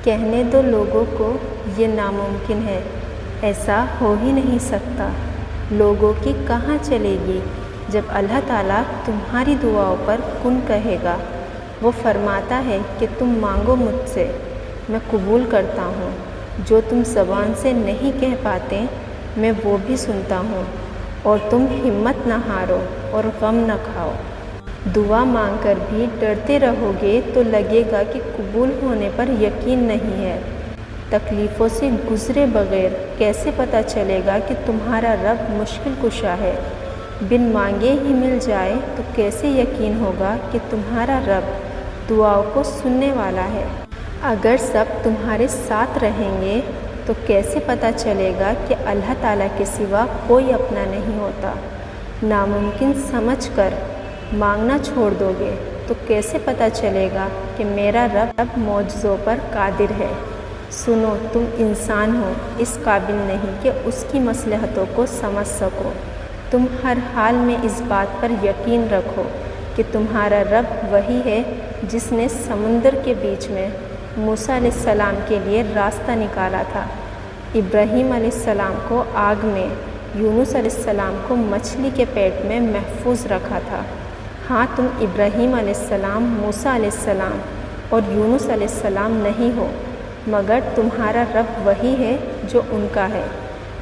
کہنے دو لوگوں کو یہ ناممکن ہے، ایسا ہو ہی نہیں سکتا۔ لوگوں کی کہاں چلے گی جب اللہ تعالیٰ تمہاری دعاؤں پر کن کہے گا۔ وہ فرماتا ہے کہ تم مانگو مجھ سے، میں قبول کرتا ہوں۔ جو تم زبان سے نہیں کہہ پاتے میں وہ بھی سنتا ہوں، اور تم ہمت نہ ہارو اور غم نہ کھاؤ۔ دعا مانگ کر بھی ڈرتے رہو گے تو لگے گا کہ قبول ہونے پر یقین نہیں ہے۔ تکلیفوں سے گزرے بغیر کیسے پتہ چلے گا کہ تمہارا رب مشکل کشا ہے؟ بن مانگے ہی مل جائے تو کیسے یقین ہوگا کہ تمہارا رب دعاؤں کو سننے والا ہے؟ اگر سب تمہارے ساتھ رہیں گے تو کیسے پتہ چلے گا کہ اللہ تعالیٰ کے سوا کوئی اپنا نہیں ہوتا؟ ناممکن سمجھ کر مانگنا چھوڑ دو گے تو کیسے پتہ چلے گا کہ میرا رب معجزوں پر قادر ہے؟ سنو، تم انسان ہو، اس قابل نہیں کہ اس کی مصلحتوں کو سمجھ سکو۔ تم ہر حال میں اس بات پر یقین رکھو کہ تمہارا رب وہی ہے جس نے سمندر کے بیچ میں موسیٰ علیہ السلام کے لیے راستہ نکالا تھا، ابراہیم علیہ السلام کو آگ میں، یونس علیہ السلام کو مچھلی کے پیٹ میں محفوظ رکھا تھا۔ ہاں، تم ابراہیم علیہ السلام، موسیٰ علیہ السلام اور یونس علیہ السلام نہیں ہو، مگر تمہارا رب وہی ہے جو ان کا ہے۔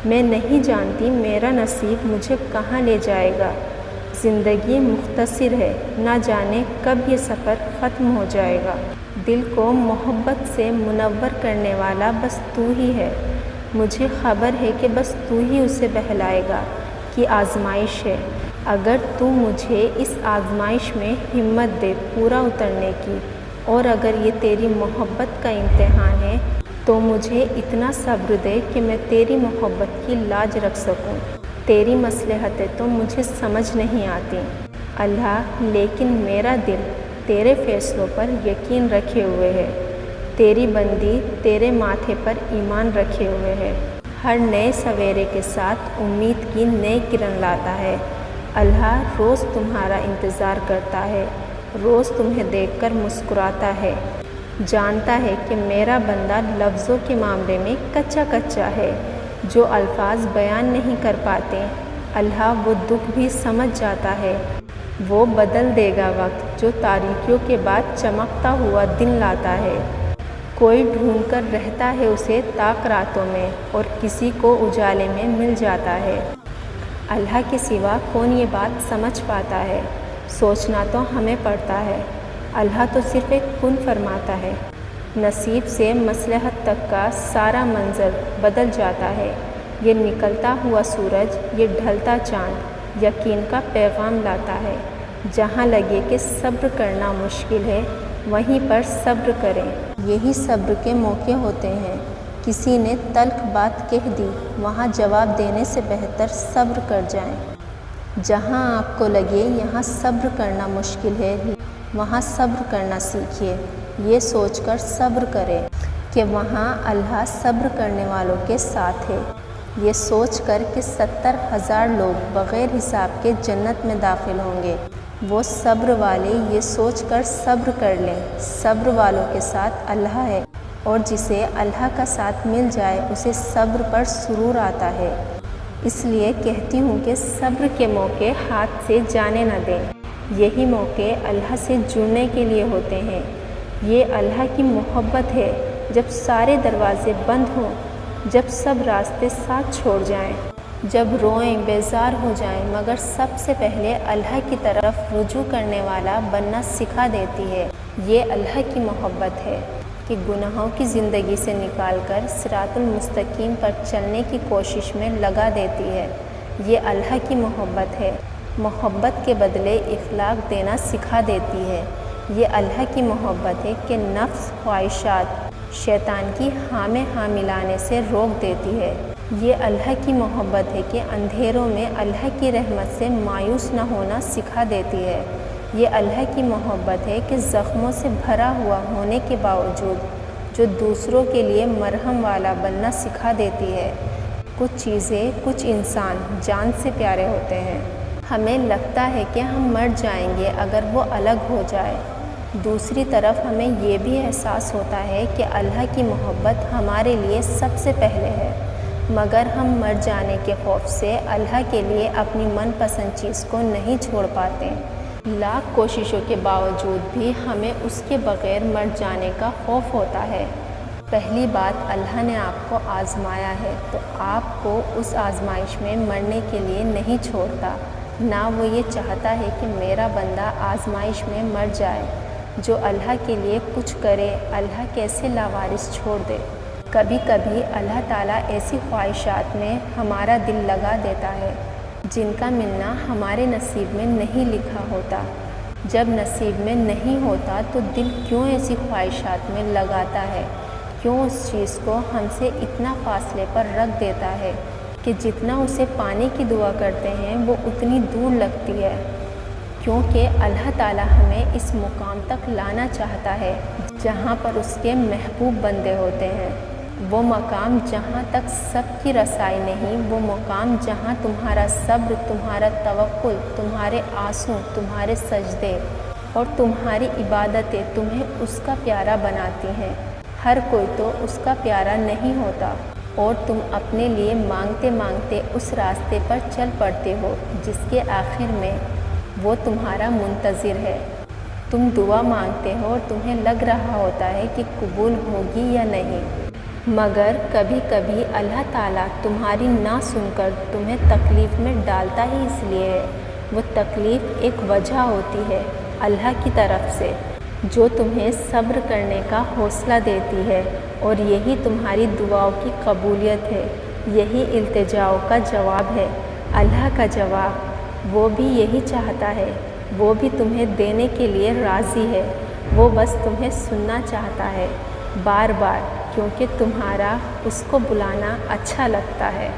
میں نہیں جانتی میرا نصیب مجھے کہاں لے جائے گا۔ زندگی مختصر ہے، نہ جانے کب یہ سفر ختم ہو جائے گا۔ دل کو محبت سے منور کرنے والا بس تو ہی ہے۔ مجھے خبر ہے کہ بس تو ہی اسے بہلائے گا کہ آزمائش ہے۔ اگر تو مجھے اس آزمائش میں ہمت دے پورا اترنے کی، اور اگر یہ تیری محبت کا امتحان ہے تو مجھے اتنا صبر دے کہ میں تیری محبت کی لاج رکھ سکوں۔ تیری مصلحتیں تو مجھے سمجھ نہیں آتی اللہ، لیکن میرا دل تیرے فیصلوں پر یقین رکھے ہوئے ہے۔ تیری بندی تیرے ماتھے پر ایمان رکھے ہوئے ہے۔ ہر نئے سویرے کے ساتھ امید کی نئی کرن لاتا ہے۔ اللہ روز تمہارا انتظار کرتا ہے، روز تمہیں دیکھ کر مسکراتا ہے۔ جانتا ہے کہ میرا بندہ لفظوں کے معاملے میں کچا کچا ہے، جو الفاظ بیان نہیں کر پاتے۔ اللہ وہ دکھ بھی سمجھ جاتا ہے۔ وہ بدل دے گا وقت جو تاریکیوں کے بعد چمکتا ہوا دن لاتا ہے۔ کوئی ڈھونڈ کر رہتا ہے اسے تاک راتوں میں، اور کسی کو اجالے میں مل جاتا ہے۔ اللہ کے سوا کون یہ بات سمجھ پاتا ہے؟ سوچنا تو ہمیں پڑتا ہے۔ اللہ تو صرف ایک کن فرماتا ہے، نصیب سے مصلحت تک کا سارا منظر بدل جاتا ہے۔ یہ نکلتا ہوا سورج، یہ ڈھلتا چاند یقین کا پیغام لاتا ہے۔ جہاں لگے کہ صبر کرنا مشکل ہے وہیں پر صبر کریں، یہی صبر کے موقع ہوتے ہیں۔ کسی نے تلخ بات کہہ دی، وہاں جواب دینے سے بہتر صبر کر جائیں۔ جہاں آپ کو لگے یہاں صبر کرنا مشکل ہے، وہاں صبر کرنا سیکھیے۔ یہ سوچ کر صبر کریں کہ وہاں اللہ صبر کرنے والوں کے ساتھ ہے۔ یہ سوچ کر کہ 70,000 لوگ بغیر حساب کے جنت میں داخل ہوں گے، وہ صبر والے یہ سوچ کر صبر کر لیں، صبر والوں کے ساتھ اللہ ہے، اور جسے اللہ کا ساتھ مل جائے اسے صبر پر سرور آتا ہے۔ اس لیے کہتی ہوں کہ صبر کے موقع ہاتھ سے جانے نہ دیں۔ یہی موقع اللہ سے جڑنے کے لیے ہوتے ہیں۔ یہ اللہ کی محبت ہے۔ جب سارے دروازے بند ہوں، جب سب راستے ساتھ چھوڑ جائیں، جب روئیں، بیزار ہو جائیں، مگر سب سے پہلے اللہ کی طرف رجوع کرنے والا بننا سکھا دیتی ہے۔ یہ اللہ کی محبت ہے کہ گناہوں کی زندگی سے نکال کر صراط المستقیم پر چلنے کی کوشش میں لگا دیتی ہے۔ یہ اللہ کی محبت ہے، محبت کے بدلے اخلاق دینا سکھا دیتی ہے۔ یہ اللہ کی محبت ہے کہ نفس، خواہشات، شیطان کی ہاں میں ہاں ملانے سے روک دیتی ہے۔ یہ اللہ کی محبت ہے کہ اندھیروں میں اللہ کی رحمت سے مایوس نہ ہونا سکھا دیتی ہے۔ یہ اللہ کی محبت ہے کہ زخموں سے بھرا ہوا ہونے کے باوجود جو دوسروں کے لیے مرہم والا بننا سکھا دیتی ہے۔ کچھ چیزیں، کچھ انسان جان سے پیارے ہوتے ہیں۔ ہمیں لگتا ہے کہ ہم مر جائیں گے اگر وہ الگ ہو جائے، دوسری طرف ہمیں یہ بھی احساس ہوتا ہے کہ اللہ کی محبت ہمارے لیے سب سے پہلے ہے، مگر ہم مر جانے کے خوف سے اللہ کے لیے اپنی من پسند چیز کو نہیں چھوڑ پاتے۔ لاکھ کوششوں کے باوجود بھی ہمیں اس کے بغیر مر جانے کا خوف ہوتا ہے۔ پہلی بات، اللہ نے آپ کو آزمایا ہے تو آپ کو اس آزمائش میں مرنے کے لیے نہیں چھوڑتا، نہ وہ یہ چاہتا ہے کہ میرا بندہ آزمائش میں مر جائے۔ جو اللہ کے لیے کچھ کرے، اللہ کیسے لاوارث چھوڑ دے۔ کبھی کبھی اللہ تعالیٰ ایسی خواہشات میں ہمارا دل لگا دیتا ہے جن کا ملنا ہمارے نصیب میں نہیں لکھا ہوتا۔ جب نصیب میں نہیں ہوتا تو دل کیوں ایسی خواہشات میں لگاتا ہے؟ کیوں اس چیز کو ہم سے اتنا فاصلے پر رکھ دیتا ہے کہ جتنا اسے پانے کی دعا کرتے ہیں وہ اتنی دور لگتی ہے؟ کیونکہ اللہ تعالیٰ ہمیں اس مقام تک لانا چاہتا ہے جہاں پر اس کے محبوب بندے ہوتے ہیں۔ وہ مقام جہاں تک سب کی رسائی نہیں، وہ مقام جہاں تمہارا صبر، تمہارا توکل، تمہارے آنسو، تمہارے سجدے اور تمہاری عبادتیں تمہیں اس کا پیارا بناتی ہیں۔ ہر کوئی تو اس کا پیارا نہیں ہوتا، اور تم اپنے لیے مانگتے مانگتے اس راستے پر چل پڑتے ہو جس کے آخر میں وہ تمہارا منتظر ہے۔ تم دعا مانگتے ہو اور تمہیں لگ رہا ہوتا ہے کہ قبول ہوگی یا نہیں، مگر کبھی کبھی اللہ تعالیٰ تمہاری نہ سن کر تمہیں تکلیف میں ڈالتا ہی اس لیے ہے۔ وہ تکلیف ایک وجہ ہوتی ہے اللہ کی طرف سے جو تمہیں صبر کرنے کا حوصلہ دیتی ہے، اور یہی تمہاری دعاؤں کی قبولیت ہے، یہی التجاؤں کا جواب ہے۔ اللہ کا جواب وہ بھی یہی چاہتا ہے، وہ بھی تمہیں دینے کے لیے راضی ہے، وہ بس تمہیں سننا چاہتا ہے بار بار، کیونکہ تمہارا اس کو بلانا اچھا لگتا ہے۔